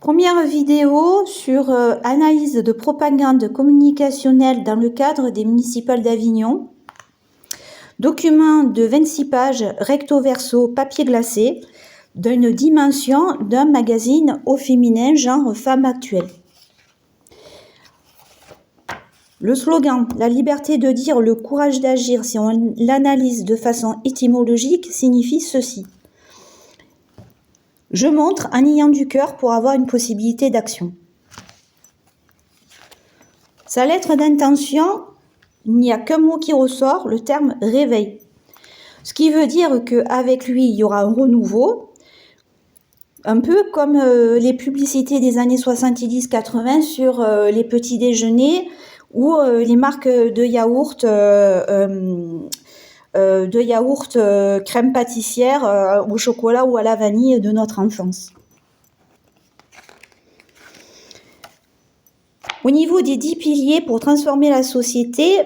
Première vidéo sur analyse de propagande communicationnelle dans le cadre des municipales d'Avignon. Document de 26 pages recto verso papier glacé d'une dimension d'un magazine au féminin genre femme actuelle. Le slogan « La liberté de dire, le courage d'agir » si on l'analyse de façon étymologique signifie ceci. Je montre en ayant du cœur pour avoir une possibilité d'action. Sa lettre d'intention, il n'y a qu'un mot qui ressort, le terme « réveil ». Ce qui veut dire qu'avec lui, il y aura un renouveau, un peu comme les publicités des années 70-80 sur les petits déjeuners ou les marques de yaourt, crème pâtissière au chocolat ou à la vanille de notre enfance. Au niveau des 10 piliers pour transformer la société,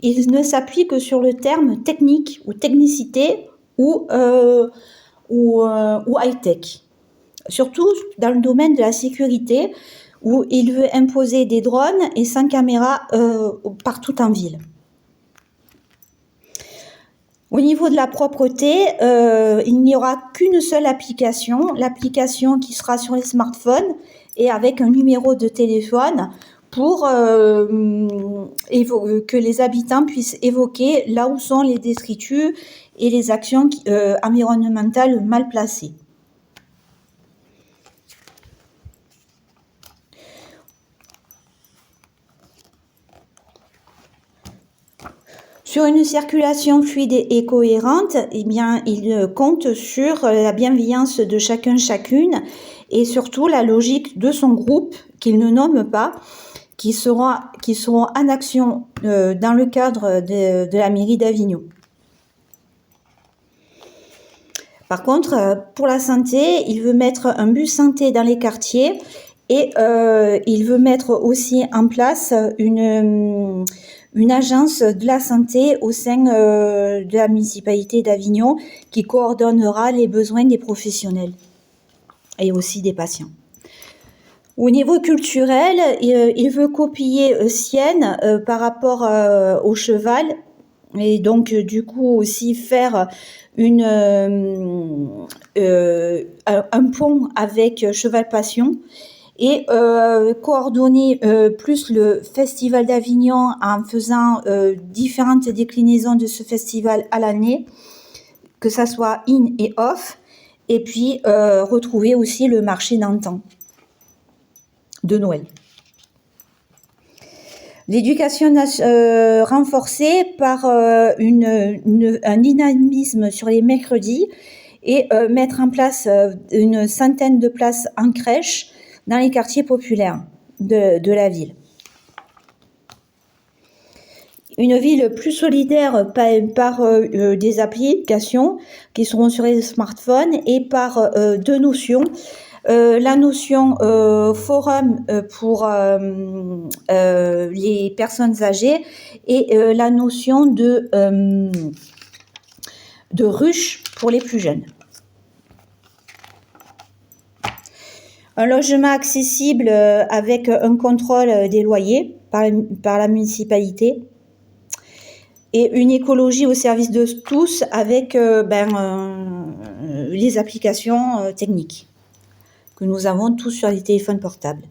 il ne s'appuie que sur le terme technique ou technicité ou high-tech. Surtout dans le domaine de la sécurité, où il veut imposer des drones et 5 caméras partout en ville. Au niveau de la propreté, il n'y aura qu'une seule application, l'application qui sera sur les smartphones et avec un numéro de téléphone pour que les habitants puissent évoquer là où sont les détritus et les actions environnementales mal placées. Sur une circulation fluide et cohérente, eh bien, il compte sur la bienveillance de chacune et surtout la logique de son groupe qu'il ne nomme pas, qui seront en action dans le cadre de la mairie d'Avignon. Par contre, pour la santé, il veut mettre un bus santé dans les quartiers et il veut mettre aussi en place une agence de la santé au sein de la municipalité d'Avignon qui coordonnera les besoins des professionnels et aussi des patients. Au niveau culturel, il veut copier Sienne par rapport au cheval et donc du coup aussi faire un pont avec Cheval Passion et coordonner plus le Festival d'Avignon en faisant différentes déclinaisons de ce festival à l'année, que ça soit in et off, et puis retrouver aussi le marché d'antan de Noël. L'éducation renforcée par un dynamisme sur les mercredis et mettre en place une centaine de places en crèche dans les quartiers populaires de la ville. Une ville plus solidaire par des applications qui seront sur les smartphones et par deux notions. La notion forum pour les personnes âgées et la notion de ruche pour les plus jeunes. Un logement accessible avec un contrôle des loyers par la municipalité et une écologie au service de tous avec les applications techniques que nous avons tous sur les téléphones portables.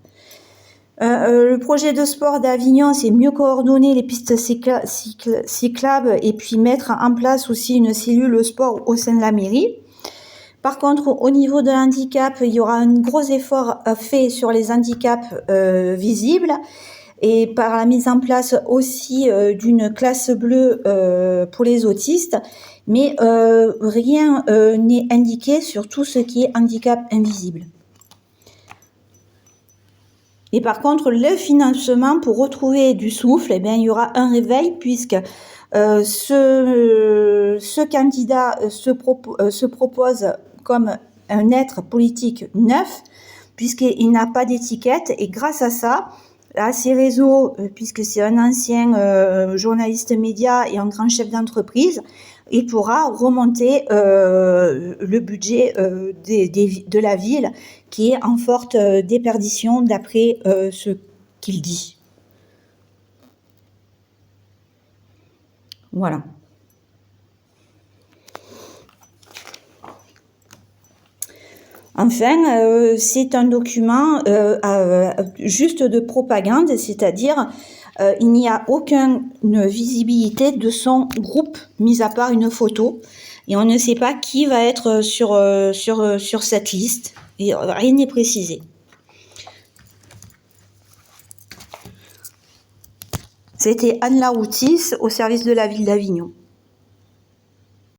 Le projet de sport d'Avignon, c'est mieux coordonner les pistes cyclables et puis mettre en place aussi une cellule sport au sein de la mairie. Par contre, au niveau de l'handicap, il y aura un gros effort fait sur les handicaps visibles et par la mise en place aussi d'une classe bleue pour les autistes, mais rien n'est indiqué sur tout ce qui est handicap invisible. Et par contre, le financement pour retrouver du souffle, eh bien, il y aura un réveil puisque ce candidat se propose comme un être politique neuf puisqu'il n'a pas d'étiquette et grâce à ça, à ses réseaux, puisque c'est un ancien journaliste média et un grand chef d'entreprise, et pourra remonter le budget de la ville qui est en forte déperdition d'après ce qu'il dit. Voilà. Enfin, c'est un document juste de propagande, c'est-à-dire il n'y a aucune visibilité de son groupe, mis à part une photo, et on ne sait pas qui va être sur cette liste, et rien n'est précisé. C'était Anne Laroutis au service de la ville d'Avignon.